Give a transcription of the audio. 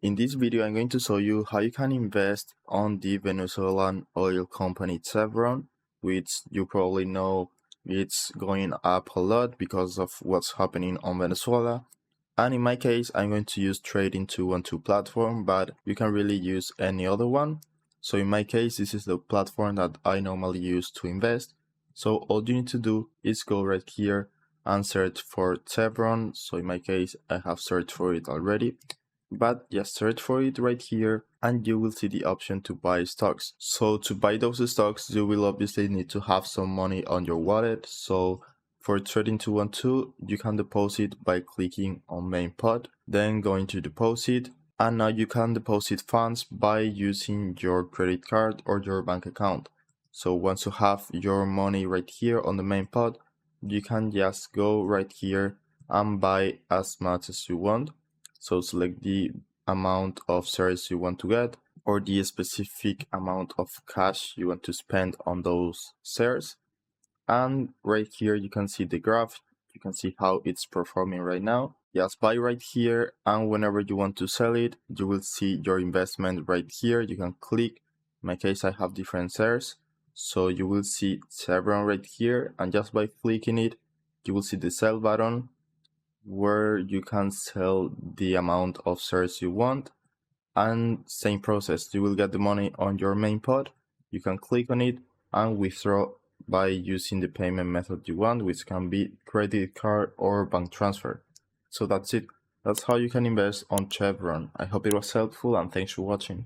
In this video, I'm going to show you how you can invest on the Venezuelan oil company Chevron, which you probably know it's going up a lot because of what's happening on Venezuela. And in my case, I'm going to use Trading 212 platform, but you can really use any other one. So in my case, this is the platform that I normally use to invest. So all you need to do is go right here and search for Chevron. So in my case, I have searched for it already. But just search for it right here and you will see the option to buy stocks. So to buy those stocks, you will obviously need to have some money on your wallet. So for Trading 212, you can deposit by clicking on main pot, then going to deposit. And now you can deposit funds by using your credit card or your bank account. So once you have your money right here on the main pot, you can just go right here and buy as much as you want. So select the amount of shares you want to get or the specific amount of cash you want to spend on those shares. And right here you can see the graph. You can see how it's performing right now. Just buy right here, and whenever you want to sell it, you will see your investment right here. You can click. In my case, I have different shares. So you will see Chevron right here, and just by clicking it, you will see the sell button where you can sell the amount of shares you want. And same process, you will get the money on your main pot. You can click on it and withdraw by using the payment method you want, which can be credit card or bank transfer. So that's it. That's how you can invest on Chevron. I hope it was helpful and thanks for watching.